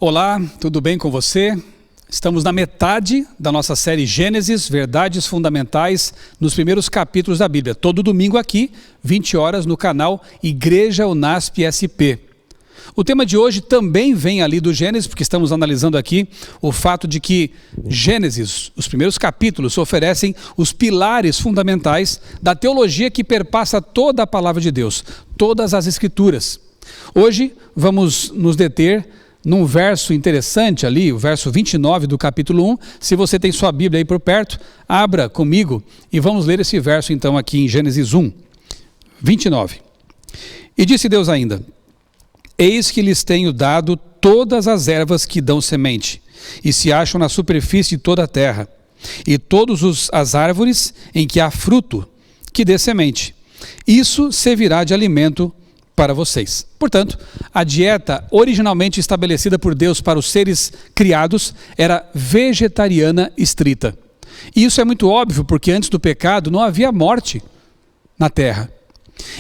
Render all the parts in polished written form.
Olá, tudo bem com você? Estamos na metade da nossa série Gênesis, Verdades Fundamentais, nos primeiros capítulos da Bíblia. Todo domingo aqui, 20 horas, no canal Igreja Unasp SP. O tema de hoje também vem ali do Gênesis, porque estamos analisando aqui o fato de que Gênesis, os primeiros capítulos, oferecem os pilares fundamentais da teologia que perpassa toda a palavra de Deus, todas as Escrituras. Hoje vamos nos deter num verso interessante ali, o verso 29 do capítulo 1. Se você tem sua Bíblia aí por perto, abra comigo e vamos ler esse verso então aqui em Gênesis 1, 29. E disse Deus ainda: eis que lhes tenho dado todas as ervas que dão semente, e se acham na superfície de toda a terra, e todas as árvores em que há fruto, que dê semente. Isso servirá de alimento para vocês. Portanto, a dieta originalmente estabelecida por Deus para os seres criados era vegetariana estrita. E isso é muito óbvio, porque antes do pecado não havia morte na terra.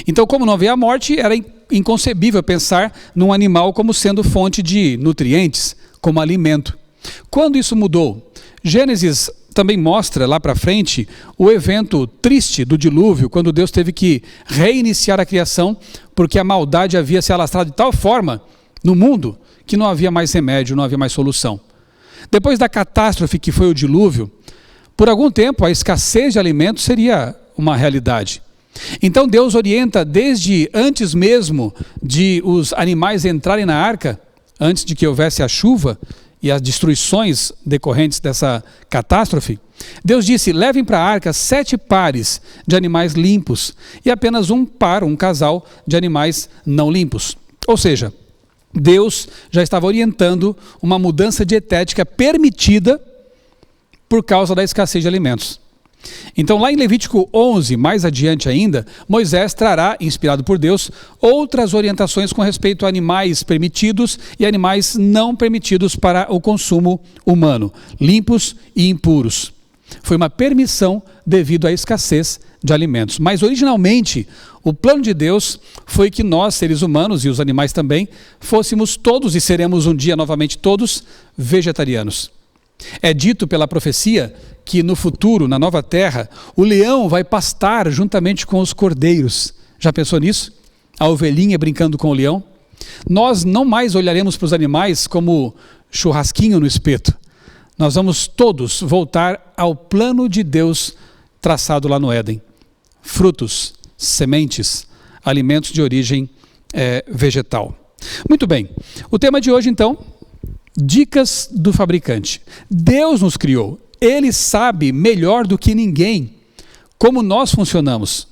Então, como não havia morte, era inconcebível pensar num animal como sendo fonte de nutrientes, como alimento. Quando isso mudou? Gênesis também mostra lá para frente o evento triste do dilúvio, quando Deus teve que reiniciar a criação, porque a maldade havia se alastrado de tal forma no mundo que não havia mais remédio, não havia mais solução. Depois da catástrofe que foi o dilúvio, por algum tempo a escassez de alimentos seria uma realidade. Então Deus orienta desde antes mesmo de os animais entrarem na arca, antes de que houvesse a chuva e as destruições decorrentes dessa catástrofe. Deus disse: levem para a arca 7 pares de animais limpos e apenas um casal de animais não limpos. Ou seja, Deus já estava orientando uma mudança dietética permitida por causa da escassez de alimentos. Então, lá em Levítico 11, mais adiante ainda, Moisés trará, inspirado por Deus, outras orientações com respeito a animais permitidos e animais não permitidos para o consumo humano, limpos e impuros. Foi uma permissão devido à escassez de alimentos. Mas, originalmente, o plano de Deus foi que nós, seres humanos e os animais também, fôssemos todos e seremos um dia novamente todos vegetarianos. É dito pela profecia que no futuro, na nova terra, o leão vai pastar juntamente com os cordeiros. Já pensou nisso? A ovelhinha brincando com o leão? Nós não mais olharemos para os animais como churrasquinho no espeto. Nós vamos todos voltar ao plano de Deus traçado lá no Éden. Frutos, sementes, alimentos de origem vegetal. Muito bem, o tema de hoje então: dicas do fabricante. Deus nos criou. Ele sabe melhor do que ninguém como nós funcionamos,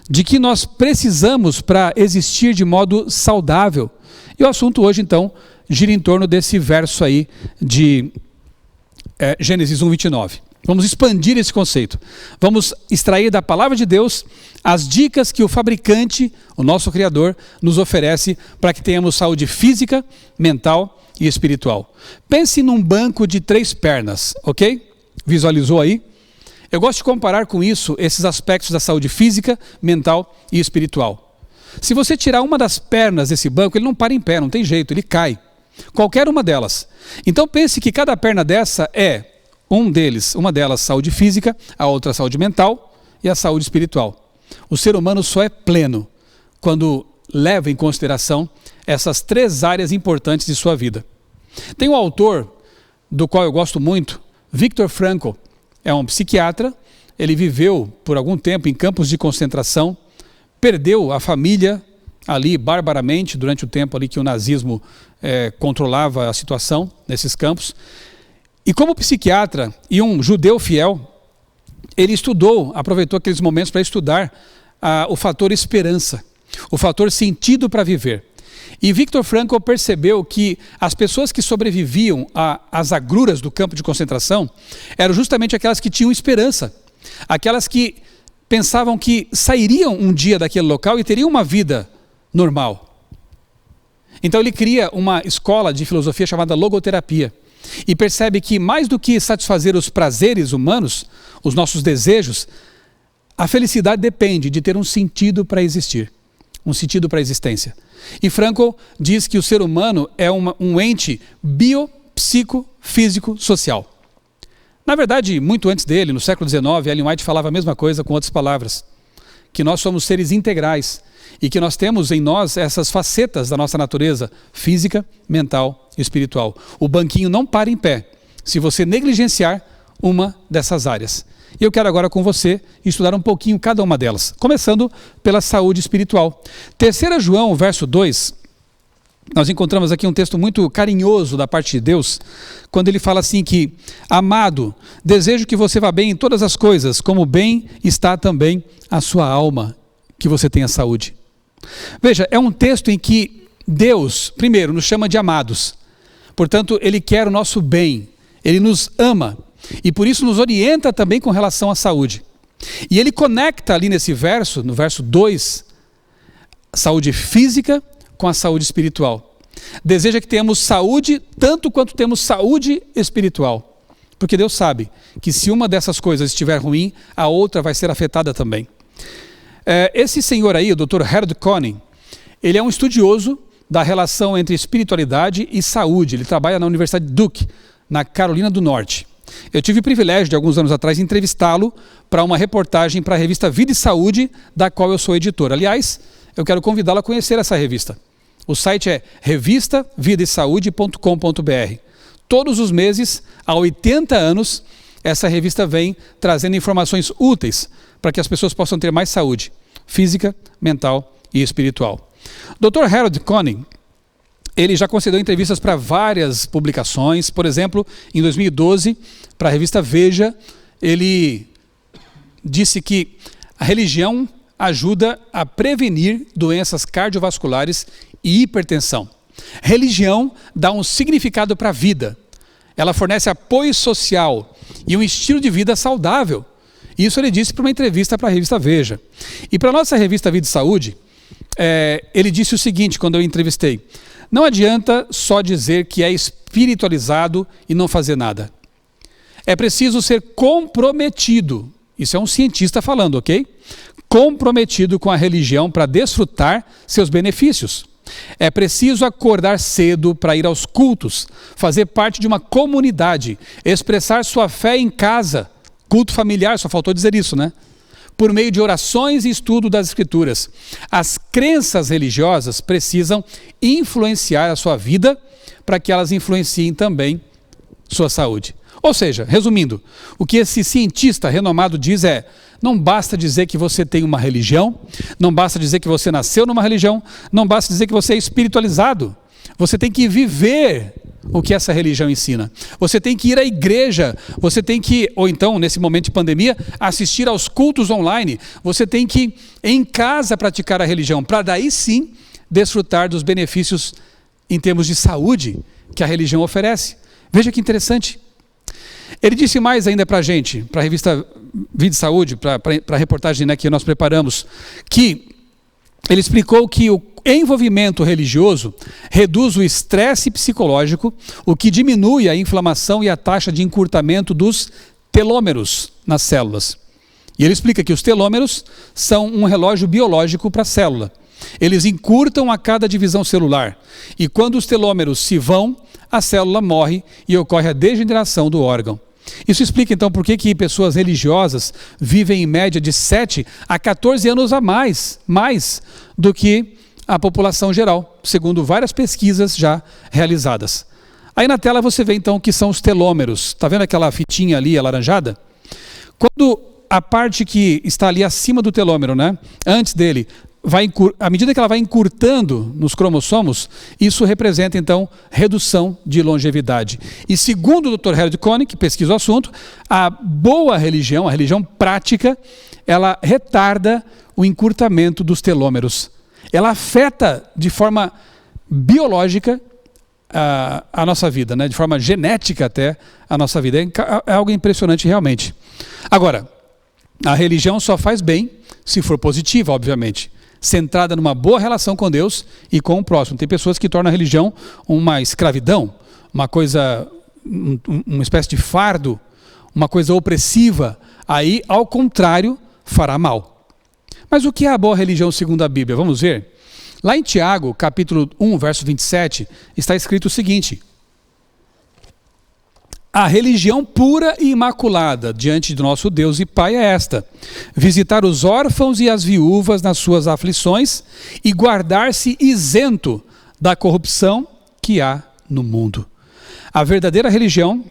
de que nós precisamos para existir de modo saudável. E o assunto hoje, então, gira em torno desse verso aí de Gênesis 1, 29. Vamos expandir esse conceito. Vamos extrair da palavra de Deus as dicas que o fabricante, o nosso Criador, nos oferece para que tenhamos saúde física, mental e espiritual. Pense num banco de 3 pernas, ok? Visualizou aí? Eu gosto de comparar com isso esses aspectos da saúde física, mental e espiritual. Se você tirar uma das pernas desse banco, ele não para em pé, não tem jeito, ele cai. Qualquer uma delas. Então pense que cada perna dessa é uma delas saúde física, a outra saúde mental e a saúde espiritual. O ser humano só é pleno quando leva em consideração essas 3 áreas importantes de sua vida. Tem um autor do qual eu gosto muito, Viktor Frankl. É um psiquiatra. Ele viveu por algum tempo em campos de concentração, perdeu a família ali barbaramente durante o tempo ali que o nazismo controlava a situação nesses campos. E como psiquiatra e um judeu fiel, ele aproveitou aqueles momentos para estudar o fator esperança, o fator sentido para viver. E Viktor Frankl percebeu que as pessoas que sobreviviam às agruras do campo de concentração eram justamente aquelas que tinham esperança, aquelas que pensavam que sairiam um dia daquele local e teriam uma vida normal. Então ele cria uma escola de filosofia chamada logoterapia e percebe que mais do que satisfazer os prazeres humanos, os nossos desejos, a felicidade depende de ter um sentido para existir. um sentido para a existência. E Frankl diz que o ser humano é um ente biopsicofísico-social. Na verdade, muito antes dele, no século XIX, Ellen White falava a mesma coisa com outras palavras, que nós somos seres integrais e que nós temos em nós essas facetas da nossa natureza física, mental e espiritual. O banquinho não para em pé se você negligenciar uma dessas áreas. E eu quero agora com você estudar um pouquinho cada uma delas, começando pela saúde espiritual. 3 João, verso 2, nós encontramos aqui um texto muito carinhoso da parte de Deus, quando ele fala assim que, amado, desejo que você vá bem em todas as coisas, como bem está também a sua alma, que você tenha saúde. Veja, é um texto em que Deus, primeiro, nos chama de amados, portanto, Ele quer o nosso bem, Ele nos ama, e por isso nos orienta também com relação à saúde. E ele conecta ali nesse verso, no verso 2, saúde física com a saúde espiritual. Deseja que tenhamos saúde tanto quanto temos saúde espiritual. Porque Deus sabe que se uma dessas coisas estiver ruim, a outra vai ser afetada também. Esse senhor aí, o Dr. Harold Koenig, ele é um estudioso da relação entre espiritualidade e saúde. Ele trabalha na Universidade Duke, na Carolina do Norte. Eu tive o privilégio de alguns anos atrás entrevistá-lo para uma reportagem para a revista Vida e Saúde, da qual eu sou editor. Aliás, eu quero convidá-lo a conhecer essa revista. O site é revistavidaesaude.com.br. Todos os meses, há 80 anos, essa revista vem trazendo informações úteis para que as pessoas possam ter mais saúde física, mental e espiritual. Dr. Harold Koenig, ele já concedeu entrevistas para várias publicações. Por exemplo, em 2012, para a revista Veja, ele disse que a religião ajuda a prevenir doenças cardiovasculares e hipertensão. Religião dá um significado para a vida. Ela fornece apoio social e um estilo de vida saudável. Isso ele disse para uma entrevista para a revista Veja. E para a nossa revista Vida e Saúde, ele disse o seguinte, quando eu entrevistei: não adianta só dizer que é espiritualizado e não fazer nada. É preciso ser comprometido. Isso é um cientista falando, ok? Comprometido com a religião para desfrutar seus benefícios. É preciso acordar cedo para ir aos cultos, fazer parte de uma comunidade, expressar sua fé em casa, culto familiar, só faltou dizer isso, né? Por meio de orações e estudo das Escrituras. As crenças religiosas precisam influenciar a sua vida para que elas influenciem também sua saúde. Ou seja, resumindo, o que esse cientista renomado diz é: não basta dizer que você tem uma religião, não basta dizer que você nasceu numa religião, não basta dizer que você é espiritualizado. Você tem que viver o que essa religião ensina. Você tem que ir à igreja, você tem que, ou então, nesse momento de pandemia, assistir aos cultos online. Você tem que, em casa, praticar a religião, para daí sim desfrutar dos benefícios em termos de saúde que a religião oferece. Veja que interessante. Ele disse mais ainda para a gente, para a revista Vida e Saúde, para a reportagem, né, que nós preparamos, que ele explicou que o envolvimento religioso reduz o estresse psicológico, o que diminui a inflamação e a taxa de encurtamento dos telômeros nas células. E ele explica que os telômeros são um relógio biológico para a célula. Eles encurtam a cada divisão celular. E quando os telômeros se vão, a célula morre e ocorre a degeneração do órgão. Isso explica então por que pessoas religiosas vivem em média de 7 a 14 anos a mais do que a população geral, segundo várias pesquisas já realizadas. Aí na tela você vê então o que são os telômeros. Está vendo aquela fitinha ali alaranjada? Quando a parte que está ali acima do telômero, né, antes dele, à medida que ela vai encurtando nos cromossomos, isso representa então redução de longevidade. E segundo o Dr. Harold Koenig, que pesquisa o assunto, a boa religião, a religião prática, ela retarda o encurtamento dos telômeros. Ela afeta de forma biológica a nossa vida, né? De forma genética até a nossa vida. É algo impressionante realmente. Agora, a religião só faz bem se for positiva, obviamente. Centrada numa boa relação com Deus e com o próximo. Tem pessoas que tornam a religião uma escravidão, uma coisa, uma espécie de fardo, uma coisa opressiva. Aí, ao contrário, fará mal. Mas o que é a boa religião segundo a Bíblia? Vamos ver? Lá em Tiago, capítulo 1, verso 27, está escrito o seguinte: a religião pura e imaculada diante do nosso Deus e Pai é esta: visitar os órfãos e as viúvas nas suas aflições e guardar-se isento da corrupção que há no mundo. A verdadeira religião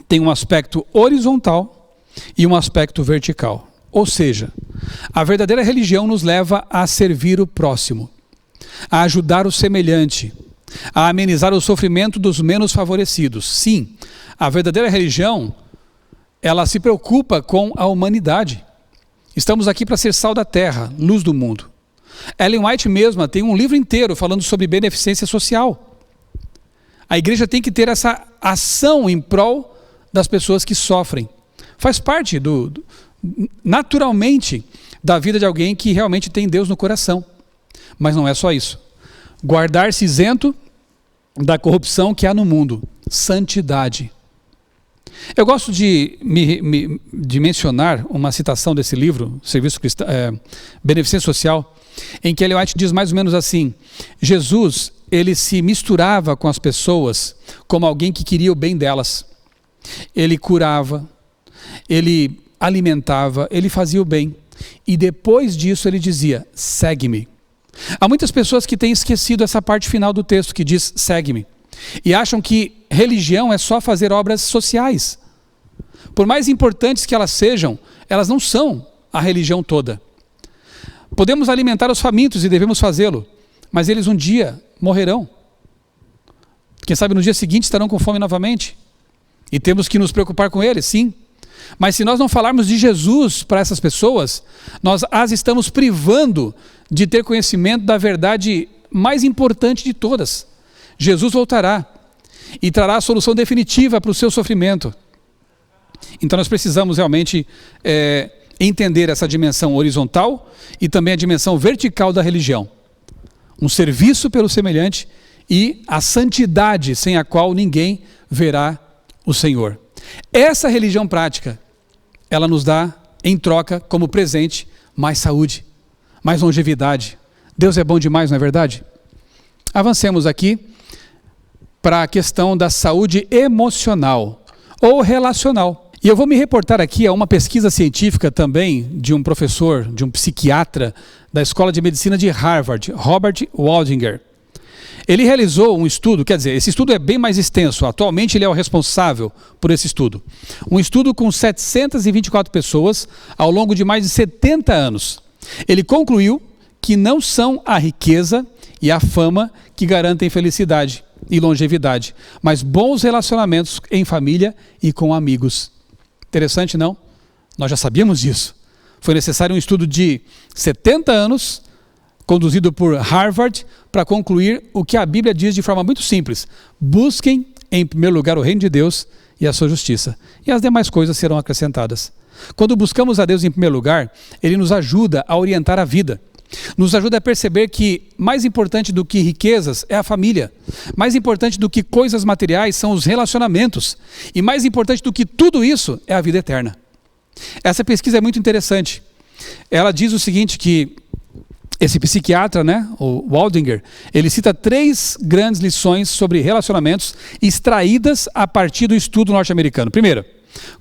tem um aspecto horizontal e um aspecto vertical. Ou seja, a verdadeira religião nos leva a servir o próximo, a ajudar o semelhante, a amenizar o sofrimento dos menos favorecidos. Sim, a verdadeira religião, ela se preocupa com a humanidade. Estamos aqui para ser sal da terra, luz do mundo. Ellen White mesma tem um livro inteiro falando sobre beneficência social. A igreja tem que ter essa ação em prol das pessoas que sofrem. Faz parte naturalmente da vida de alguém que realmente tem Deus no coração. Mas não é só isso. Guardar-se isento da corrupção que há no mundo. Santidade. Eu gosto de mencionar uma citação desse livro, Serviço Cristão, Beneficência Social, em que Ellen White diz mais ou menos assim: Jesus, ele se misturava com as pessoas como alguém que queria o bem delas. Ele curava, ele alimentava, ele fazia o bem. E depois disso ele dizia: segue-me. Há muitas pessoas que têm esquecido essa parte final do texto que diz segue-me. E acham que religião é só fazer obras sociais. Por mais importantes que elas sejam, elas não são a religião toda. Podemos alimentar os famintos e devemos fazê-lo, mas eles um dia morrerão. Quem sabe no dia seguinte estarão com fome novamente. E temos que nos preocupar com eles, sim. Mas se nós não falarmos de Jesus para essas pessoas, nós as estamos privando de ter conhecimento da verdade mais importante de todas. Jesus voltará e trará a solução definitiva para o seu sofrimento. Então nós precisamos realmente entender essa dimensão horizontal e também a dimensão vertical da religião. Um serviço pelo semelhante e a santidade sem a qual ninguém verá o Senhor. Essa religião prática, ela nos dá em troca como presente mais saúde, mais longevidade. Deus é bom demais, não é verdade? Avancemos aqui para a questão da saúde emocional ou relacional. E eu vou me reportar aqui a uma pesquisa científica também de um professor, de um psiquiatra da Escola de Medicina de Harvard, Robert Waldinger. Ele realizou um estudo, quer dizer, esse estudo é bem mais extenso, atualmente ele é o responsável por esse estudo. Um estudo com 724 pessoas ao longo de mais de 70 anos. Ele concluiu que não são a riqueza e a fama que garantem felicidade e longevidade, mas bons relacionamentos em família e com amigos. Interessante, não? Nós já sabíamos disso. Foi necessário um estudo de 70 anos, conduzido por Harvard, para concluir o que a Bíblia diz de forma muito simples: busquem em primeiro lugar o reino de Deus e a sua justiça, e as demais coisas serão acrescentadas. Quando buscamos a Deus em primeiro lugar, Ele nos ajuda a orientar a vida, nos ajuda a perceber que mais importante do que riquezas é a família, mais importante do que coisas materiais são os relacionamentos, e mais importante do que tudo isso é a vida eterna. Essa pesquisa é muito interessante. Ela diz o seguinte, que esse psiquiatra, o Waldinger, ele cita 3 grandes lições sobre relacionamentos extraídas a partir do estudo norte-americano. Primeiro,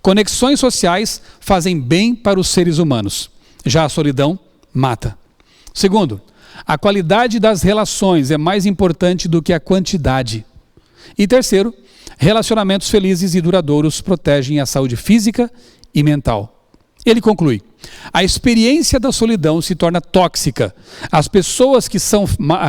conexões sociais fazem bem para os seres humanos, já a solidão mata. Segundo, a qualidade das relações é mais importante do que a quantidade. E terceiro, relacionamentos felizes e duradouros protegem a saúde física e mental. Ele conclui: a experiência da solidão se torna tóxica. As pessoas que são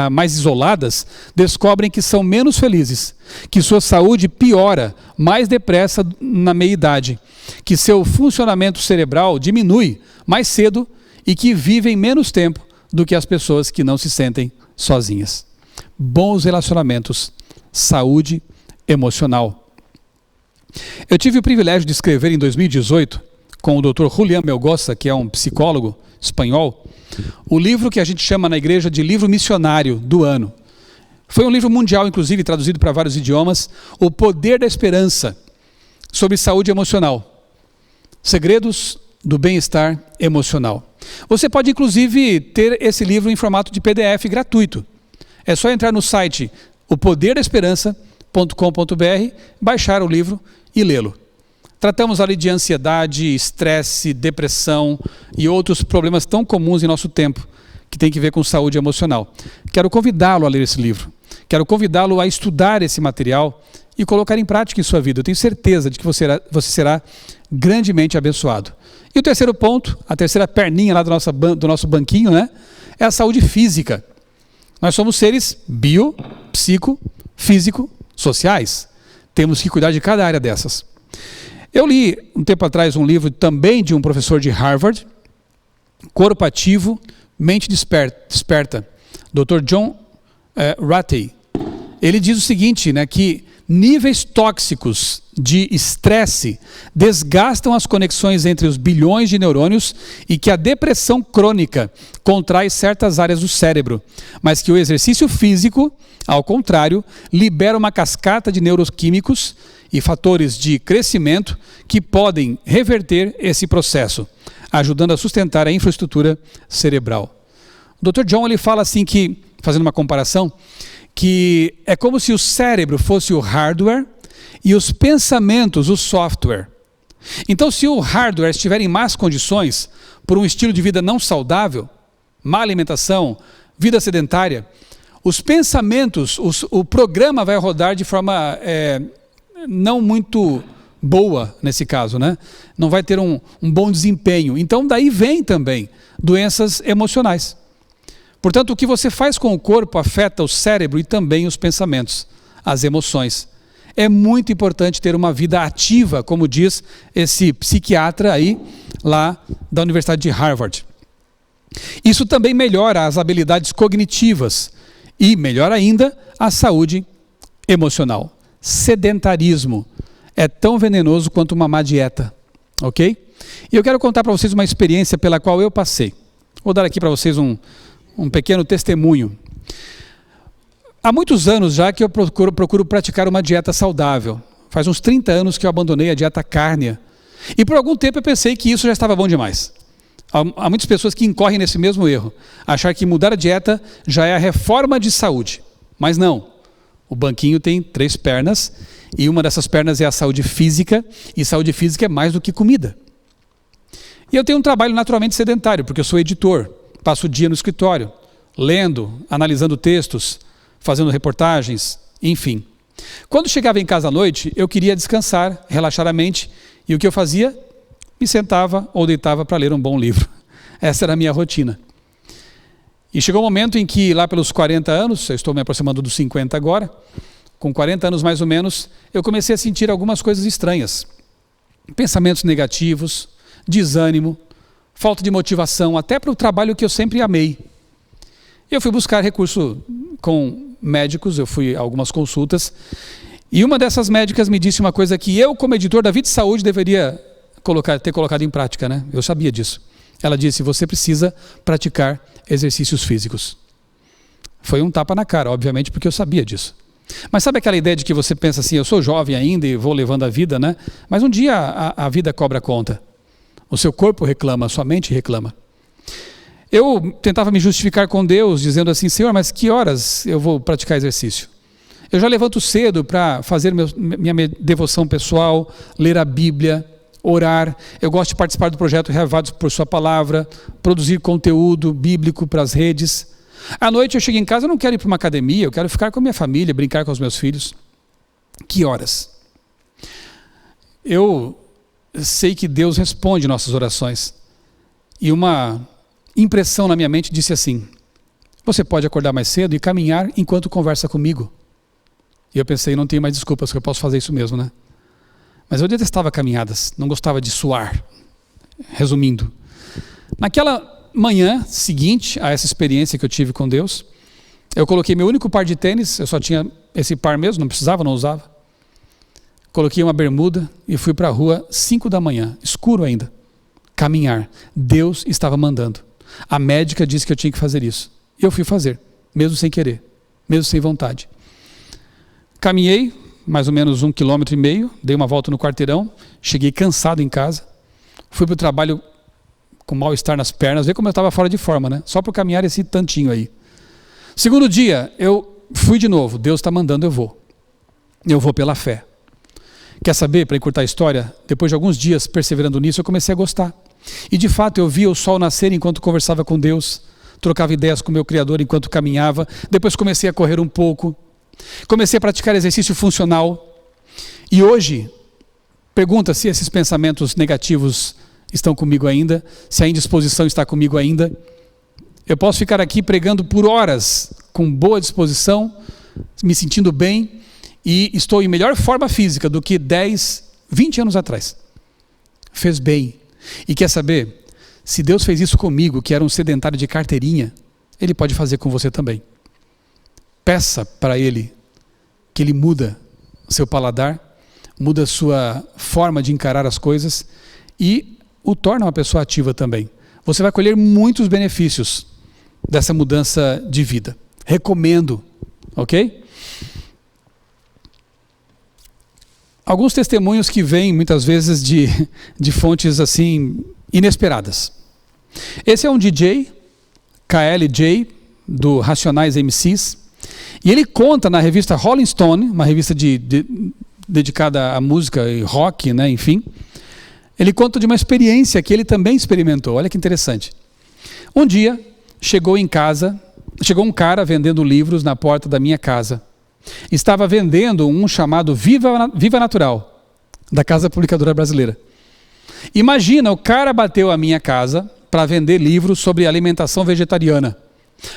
mais isoladas descobrem que são menos felizes, que sua saúde piora mais depressa na meia-idade, que seu funcionamento cerebral diminui mais cedo e que vivem menos tempo do que as pessoas que não se sentem sozinhas. Bons relacionamentos, saúde emocional. Eu tive o privilégio de escrever em 2018, com o Dr. Julián Melgoza, que é um psicólogo espanhol, o livro que a gente chama na igreja de livro missionário do ano. Foi um livro mundial, inclusive, traduzido para vários idiomas, O Poder da Esperança, sobre saúde emocional. Segredos do bem-estar emocional. Você pode, inclusive, ter esse livro em formato de PDF gratuito. É só entrar no site opoderdasperança.com.br, baixar o livro e lê-lo. Tratamos ali de ansiedade, estresse, depressão e outros problemas tão comuns em nosso tempo, que tem que ver com saúde emocional. Quero convidá-lo a ler esse livro. Quero convidá-lo a estudar esse material e colocar em prática em sua vida. Eu tenho certeza de que você será grandemente abençoado. E o terceiro ponto, a terceira perninha lá do nosso banquinho, né, é a saúde física. Nós somos seres bio, psico, físico, sociais. Temos que cuidar de cada área dessas. Eu li um tempo atrás um livro também de um professor de Harvard, Corpo Ativo, Mente Desperta, Dr. John Ratey. Ele diz o seguinte, né, que níveis tóxicos de estresse desgastam as conexões entre os bilhões de neurônios e que a depressão crônica contrai certas áreas do cérebro, mas que o exercício físico, ao contrário, libera uma cascata de neuroquímicos e fatores de crescimento que podem reverter esse processo, ajudando a sustentar a infraestrutura cerebral. O Dr. John ele fala assim que, fazendo uma comparação, que é como se o cérebro fosse o hardware e os pensamentos o software. Então, se o hardware estiver em más condições, por um estilo de vida não saudável, má alimentação, vida sedentária, os pensamentos, o programa vai rodar de forma não muito boa nesse caso, né? Não vai ter um bom desempenho. Então, daí vem também doenças emocionais. Portanto, o que você faz com o corpo afeta o cérebro e também os pensamentos, as emoções. É muito importante ter uma vida ativa, como diz esse psiquiatra aí, lá da Universidade de Harvard. Isso também melhora as habilidades cognitivas e, melhor ainda, a saúde emocional. Sedentarismo é tão venenoso quanto uma má dieta, ok? E eu quero contar para vocês uma experiência pela qual eu passei. Vou dar aqui para vocês um pequeno testemunho. Há muitos anos já que eu procuro praticar uma dieta saudável. Faz uns 30 anos que eu abandonei a dieta cárnea. E por algum tempo eu pensei que isso já estava bom demais. Há muitas pessoas que incorrem nesse mesmo erro. Achar que mudar a dieta já é a reforma de saúde. Mas não. O banquinho tem 3 pernas e uma dessas pernas é a saúde física. E saúde física é mais do que comida. E eu tenho um trabalho naturalmente sedentário, porque eu sou editor. Passo o dia no escritório, lendo, analisando textos, fazendo reportagens, enfim. Quando chegava em casa à noite, eu queria descansar, relaxar a mente, e o que eu fazia? Me sentava ou deitava para ler um bom livro. Essa era a minha rotina. E chegou um momento em que, lá pelos 40 anos, eu estou me aproximando dos 50 agora, com 40 anos mais ou menos, eu comecei a sentir algumas coisas estranhas. Pensamentos negativos, desânimo, falta de motivação, até para o trabalho que eu sempre amei. Eu fui buscar recurso com médicos, eu fui a algumas consultas, e uma dessas médicas me disse uma coisa que eu, como editor da Vida e Saúde, deveria ter colocado em prática, né? Eu sabia disso. Ela disse, você precisa praticar exercícios físicos. Foi um tapa na cara, obviamente, porque eu sabia disso. Mas sabe aquela ideia de que você pensa assim, eu sou jovem ainda e vou levando a vida, né? Mas um dia a vida cobra conta. O seu corpo reclama, a sua mente reclama. Eu tentava me justificar com Deus, dizendo assim, Senhor, mas que horas eu vou praticar exercício? Eu já levanto cedo para fazer minha devoção pessoal, ler a Bíblia, orar. Eu gosto de participar do projeto Reavivados por Sua Palavra, produzir conteúdo bíblico para as redes. À noite eu chego em casa, eu não quero ir para uma academia, eu quero ficar com a minha família, brincar com os meus filhos. Que horas? Eu sei que Deus responde nossas orações. E uma impressão na minha mente disse assim, você pode acordar mais cedo e caminhar enquanto conversa comigo. E eu pensei, não tenho mais desculpas, que eu posso fazer isso mesmo, né? Mas eu detestava caminhadas, não gostava de suar. Resumindo, naquela manhã seguinte a essa experiência que eu tive com Deus, eu coloquei meu único par de tênis, eu só tinha esse par mesmo, não precisava, não usava. Coloquei uma bermuda e fui para a rua 5 da manhã, escuro ainda, caminhar. Deus estava mandando. A médica disse que eu tinha que fazer isso. E eu fui fazer, mesmo sem querer, mesmo sem vontade. Caminhei mais ou menos 1,5 km, dei uma volta no quarteirão, cheguei cansado em casa, fui para o trabalho com mal-estar nas pernas. Vê como eu estava fora de forma, né? Só para caminhar esse tantinho aí. Segundo dia, eu fui de novo. Deus está mandando, eu vou. Eu vou pela fé. Quer saber, para encurtar a história, depois de alguns dias perseverando nisso, eu comecei a gostar. E de fato eu via o sol nascer enquanto conversava com Deus, trocava ideias com o meu Criador enquanto caminhava, depois comecei a correr um pouco, comecei a praticar exercício funcional. E hoje, pergunta se esses pensamentos negativos estão comigo ainda, se a indisposição está comigo ainda. Eu posso ficar aqui pregando por horas, com boa disposição, me sentindo bem, e estou em melhor forma física do que 10, 20 anos atrás. Fez bem. E quer saber? Se Deus fez isso comigo, que era um sedentário de carteirinha, Ele pode fazer com você também. Peça para Ele que Ele muda seu paladar, muda sua forma de encarar as coisas e o torna uma pessoa ativa também. Você vai colher muitos benefícios dessa mudança de vida. Recomendo, ok? Alguns testemunhos que vêm muitas vezes de fontes assim inesperadas. Esse é um DJ, KLJ, do Racionais MCs, e ele conta na revista Rolling Stone, uma revista dedicada à música e rock, né, enfim. Ele conta de uma experiência que ele também experimentou. Olha que interessante. Um dia chegou um cara vendendo livros na porta da minha casa. Estava vendendo um chamado Viva Natural, da Casa Publicadora Brasileira. Imagina, o cara bateu a minha casa para vender livros sobre alimentação vegetariana.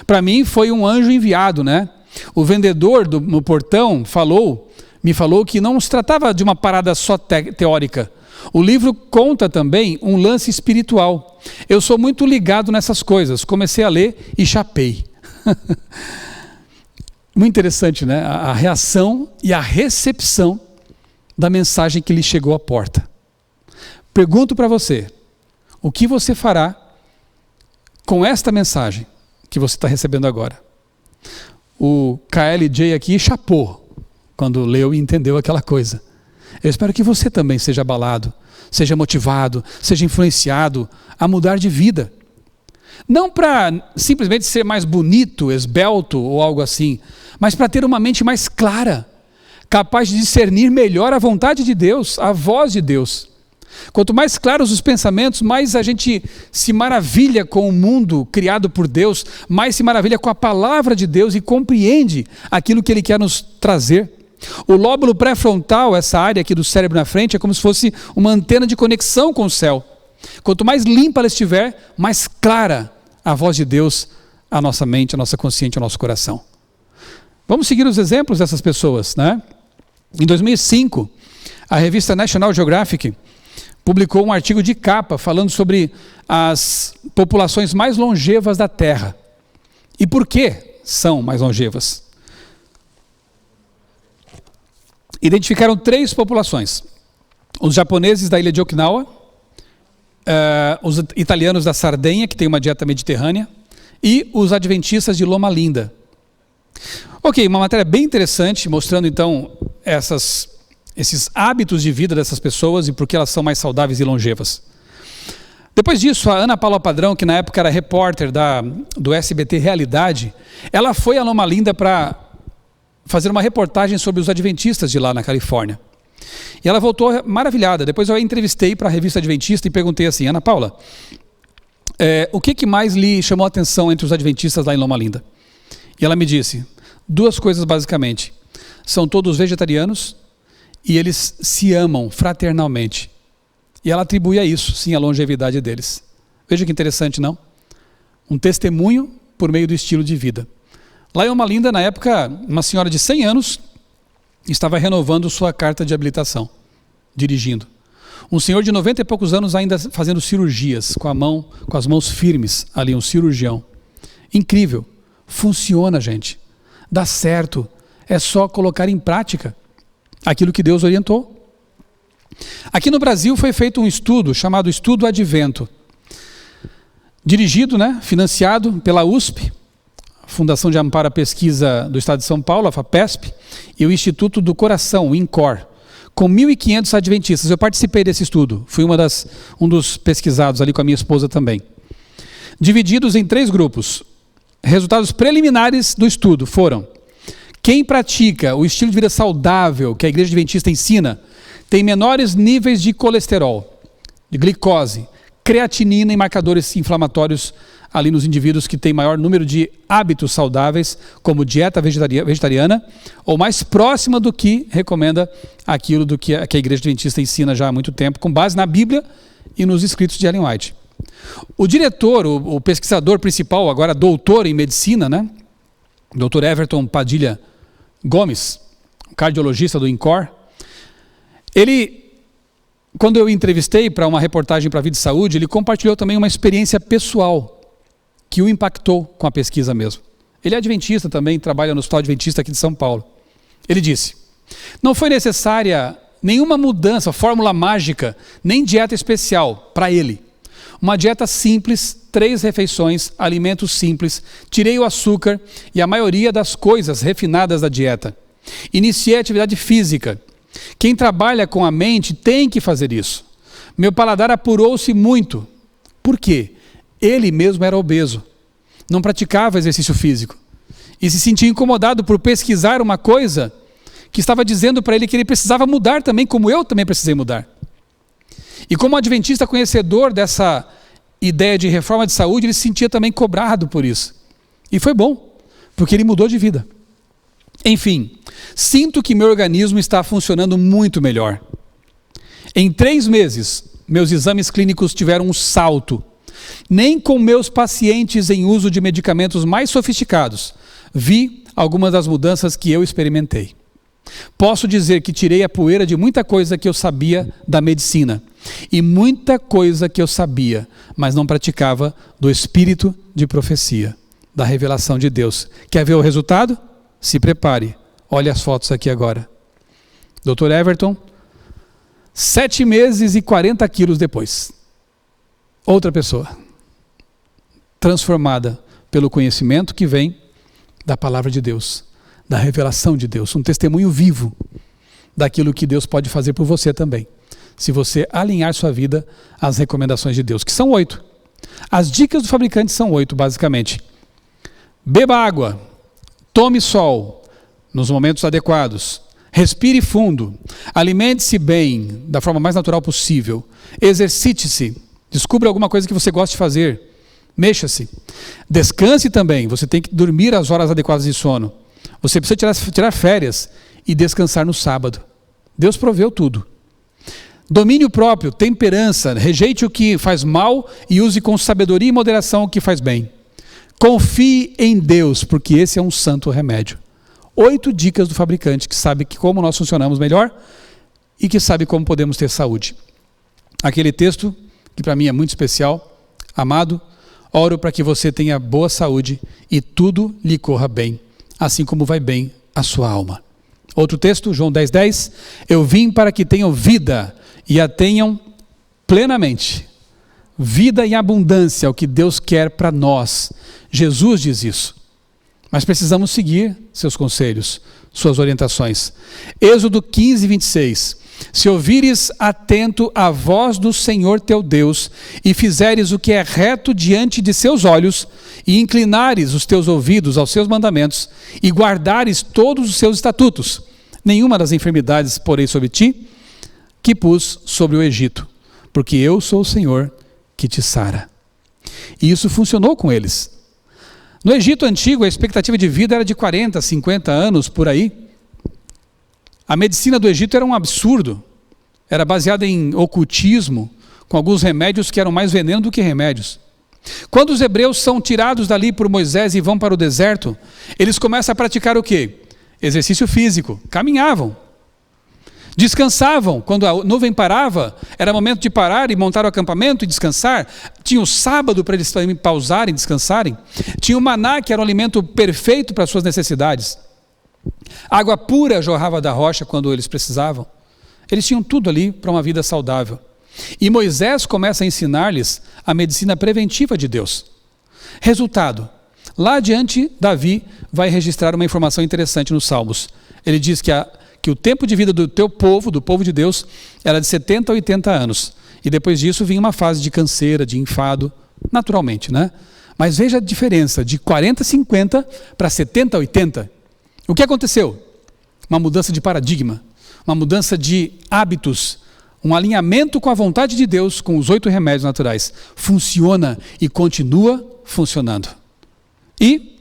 Para mim foi um anjo enviado, né? O vendedor no portão me falou que não se tratava de uma parada só teórica. O livro conta também um lance espiritual. Eu sou muito ligado nessas coisas. Comecei a ler e chapei. Muito interessante, né? A reação e a recepção da mensagem que lhe chegou à porta. Pergunto para você, o que você fará com esta mensagem que você está recebendo agora? O KLJ aqui chapou quando leu e entendeu aquela coisa. Eu espero que você também seja abalado, seja motivado, seja influenciado a mudar de vida. Não para simplesmente ser mais bonito, esbelto ou algo assim, mas para ter uma mente mais clara, capaz de discernir melhor a vontade de Deus, a voz de Deus. Quanto mais claros os pensamentos, mais a gente se maravilha com o mundo criado por Deus, mais se maravilha com a palavra de Deus e compreende aquilo que Ele quer nos trazer. O lóbulo pré-frontal, essa área aqui do cérebro na frente, é como se fosse uma antena de conexão com o céu. Quanto mais limpa ela estiver, mais clara a voz de Deus à nossa mente, à nossa consciência, ao nosso coração. Vamos seguir os exemplos dessas pessoas, né? Em 2005, a revista National Geographic publicou um artigo de capa falando sobre as populações mais longevas da Terra. E por que são mais longevas? Identificaram 3 populações. Os japoneses da ilha de Okinawa, os italianos da Sardenha, que tem uma dieta mediterrânea, e os adventistas de Loma Linda. Ok, uma matéria bem interessante, mostrando então esses hábitos de vida dessas pessoas e por que elas são mais saudáveis e longevas. Depois disso, a Ana Paula Padrão, que na época era repórter do SBT Realidade, ela foi a Loma Linda para fazer uma reportagem sobre os adventistas de lá na Califórnia. E ela voltou maravilhada. Depois eu a entrevistei para a revista Adventista e perguntei assim: Ana Paula, o que mais lhe chamou a atenção entre os adventistas lá em Loma Linda? E ela me disse 2 coisas basicamente. São todos vegetarianos e eles se amam fraternalmente. E ela atribui a isso, sim, a longevidade deles. Veja que interessante, não? Um testemunho por meio do estilo de vida. Lá em Loma Linda, na época, uma senhora de 100 anos estava renovando sua carta de habilitação, dirigindo. Um senhor de 90 e poucos anos ainda fazendo cirurgias, com as mãos firmes, ali um cirurgião. Incrível. Funciona, gente. Dá certo. É só colocar em prática aquilo que Deus orientou. Aqui no Brasil foi feito um estudo chamado Estudo Advento, dirigido, financiado pela USP, Fundação de Amparo à Pesquisa do Estado de São Paulo, a FAPESP, e o Instituto do Coração, o INCOR, com 1.500 adventistas. Eu participei desse estudo, fui um dos pesquisados ali com a minha esposa também. Divididos em 3 grupos. Resultados preliminares do estudo foram: quem pratica o estilo de vida saudável que a Igreja Adventista ensina tem menores níveis de colesterol, de glicose, creatinina e marcadores inflamatórios ali nos indivíduos que têm maior número de hábitos saudáveis, como dieta vegetariana, ou mais próxima do que recomenda aquilo do que a Igreja Adventista ensina já há muito tempo, com base na Bíblia e nos escritos de Ellen White. O diretor, o pesquisador principal, agora doutor em medicina, né? Dr. Everton Padilha Gomes, cardiologista do INCOR, ele, quando eu entrevistei para uma reportagem para a Vida e Saúde, ele compartilhou também uma experiência pessoal que o impactou com a pesquisa mesmo. Ele é adventista também, trabalha no Hospital Adventista aqui de São Paulo. Ele disse: não foi necessária nenhuma mudança, fórmula mágica, nem dieta especial para ele. Uma dieta simples, 3 refeições, alimentos simples, tirei o açúcar e a maioria das coisas refinadas da dieta. Iniciei a atividade física. Quem trabalha com a mente tem que fazer isso. Meu paladar apurou-se muito. Por quê? Ele mesmo era obeso, não praticava exercício físico e se sentia incomodado por pesquisar uma coisa que estava dizendo para ele que ele precisava mudar também, como eu também precisei mudar. E como adventista conhecedor dessa ideia de reforma de saúde, ele se sentia também cobrado por isso. E foi bom, porque ele mudou de vida. Enfim, sinto que meu organismo está funcionando muito melhor. Em 3 meses, meus exames clínicos tiveram um salto. Nem com meus pacientes em uso de medicamentos mais sofisticados vi algumas das mudanças que eu experimentei. Posso dizer que tirei a poeira de muita coisa que eu sabia da medicina e muita coisa que eu sabia, mas não praticava, do espírito de profecia, da revelação de Deus. Quer ver o resultado? Se prepare. Olha as fotos aqui agora. Dr. Everton, 7 meses e 40 quilos depois. Outra pessoa, transformada pelo conhecimento que vem da palavra de Deus, da revelação de Deus, um testemunho vivo daquilo que Deus pode fazer por você também, se você alinhar sua vida às recomendações de Deus, que são 8. As dicas do fabricante são 8, basicamente. Beba água, tome sol nos momentos adequados, respire fundo, alimente-se bem, da forma mais natural possível, exercite-se, descubra alguma coisa que você gosta de fazer, mexa-se, descanse também, você tem que dormir as horas adequadas de sono, você precisa tirar férias e descansar no sábado. Deus proveu tudo. Domínio próprio, temperança, rejeite o que faz mal e use com sabedoria e moderação o que faz bem. Confie em Deus, porque esse é um santo remédio. 8 dicas do fabricante que sabe como nós funcionamos melhor e que sabe como podemos ter saúde. Aquele texto que para mim é muito especial: amado, oro para que você tenha boa saúde e tudo lhe corra bem, assim como vai bem a sua alma. Outro texto, João 10:10, eu vim para que tenham vida e a tenham plenamente. Vida em abundância é o que Deus quer para nós. Jesus diz isso. Mas precisamos seguir seus conselhos, suas orientações. Êxodo 15:26. Se ouvires atento a voz do Senhor teu Deus, e fizeres o que é reto diante de seus olhos, e inclinares os teus ouvidos aos seus mandamentos, e guardares todos os seus estatutos, nenhuma das enfermidades porei sobre ti, que pus sobre o Egito, porque eu sou o Senhor que te sara. E isso funcionou com eles. No Egito antigo, a expectativa de vida era de 40, 50 anos, por aí. A medicina do Egito era um absurdo. Era baseada em ocultismo, com alguns remédios que eram mais veneno do que remédios. Quando os hebreus são tirados dali por Moisés e vão para o deserto, eles começam a praticar o quê? Exercício físico. Caminhavam. Descansavam. Quando a nuvem parava, era momento de parar e montar o acampamento e descansar. Tinha o sábado para eles também pausarem e descansarem. Tinha o maná, que era um alimento perfeito para as suas necessidades. Água pura jorrava da rocha quando eles precisavam. Eles tinham tudo ali para uma vida saudável. E Moisés começa a ensinar-lhes a medicina preventiva de Deus. Resultado, lá adiante, Davi vai registrar uma informação interessante nos Salmos. Ele diz que que o tempo de vida do teu povo, do povo de Deus, era de 70 a 80 anos. E depois disso vinha uma fase de canseira, de enfado, naturalmente, né? Mas veja a diferença de 40, 50 para 70, 80. O que aconteceu? Uma mudança de paradigma, uma mudança de hábitos, um alinhamento com a vontade de Deus, com os 8 remédios naturais. Funciona e continua funcionando. E,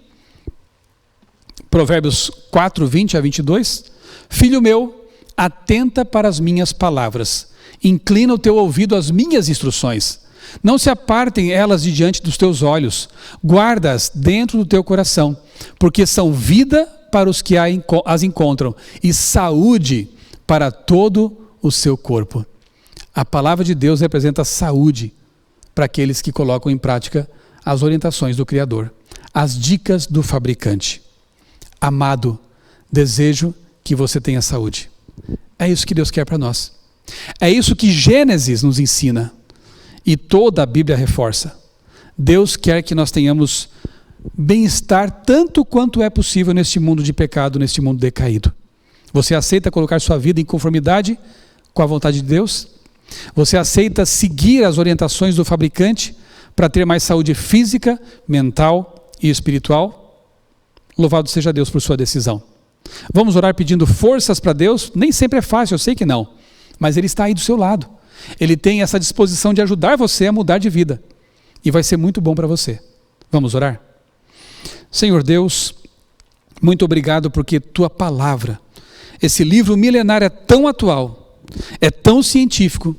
Provérbios 4, 20 a 22, filho meu, atenta para as minhas palavras, inclina o teu ouvido às minhas instruções. Não se apartem elas de diante dos teus olhos, guarda-as dentro do teu coração, porque são vida para os que as encontram e saúde para todo o seu corpo. A palavra de Deus representa saúde para aqueles que colocam em prática as orientações do Criador, as dicas do fabricante. Amado, desejo que você tenha saúde. É isso que Deus quer para nós. É isso que Gênesis nos ensina e toda a Bíblia reforça. Deus quer que nós tenhamos bem-estar tanto quanto é possível neste mundo de pecado, neste mundo decaído. Você aceita colocar sua vida em conformidade com a vontade de Deus? Você aceita seguir as orientações do fabricante para ter mais saúde física, mental e espiritual? Louvado seja Deus por sua decisão. Vamos orar pedindo forças para Deus? Nem sempre é fácil, eu sei que não. Mas Ele está aí do seu lado. Ele tem essa disposição de ajudar você a mudar de vida. E vai ser muito bom para você. Vamos orar? Senhor Deus, muito obrigado porque Tua palavra, esse livro milenar é tão atual, é tão científico,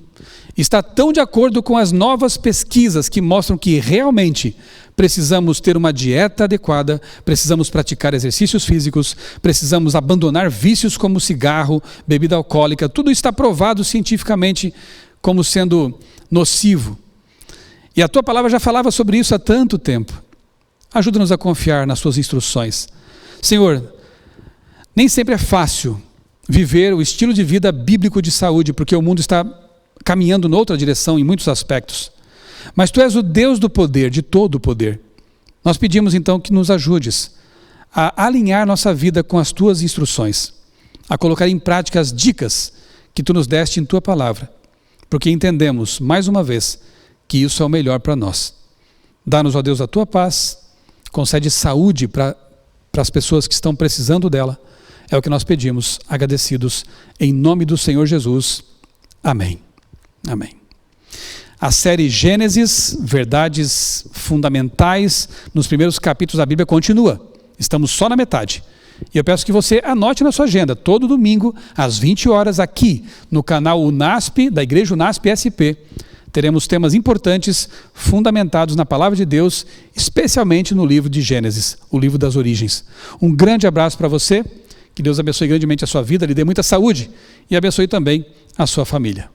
está tão de acordo com as novas pesquisas que mostram que realmente precisamos ter uma dieta adequada, precisamos praticar exercícios físicos, precisamos abandonar vícios como cigarro, bebida alcoólica, tudo está provado cientificamente como sendo nocivo. E a Tua palavra já falava sobre isso há tanto tempo. Ajuda-nos a confiar nas Suas instruções. Senhor, nem sempre é fácil viver o estilo de vida bíblico de saúde, porque o mundo está caminhando noutra direção em muitos aspectos. Mas Tu és o Deus do poder, de todo o poder. Nós pedimos então que nos ajudes a alinhar nossa vida com as Tuas instruções, a colocar em prática as dicas que Tu nos deste em Tua palavra, porque entendemos, mais uma vez, que isso é o melhor para nós. Dá-nos, ó Deus, a Tua paz, concede saúde para as pessoas que estão precisando dela. É o que nós pedimos, agradecidos, em nome do Senhor Jesus. Amém. Amém. A série Gênesis, Verdades Fundamentais, nos primeiros capítulos da Bíblia continua. Estamos só na metade. E eu peço que você anote na sua agenda, todo domingo, às 20 horas, aqui no canal UNASP, da Igreja UNASP SP, teremos temas importantes, fundamentados na Palavra de Deus, especialmente no livro de Gênesis, o livro das origens. Um grande abraço para você, que Deus abençoe grandemente a sua vida, lhe dê muita saúde e abençoe também a sua família.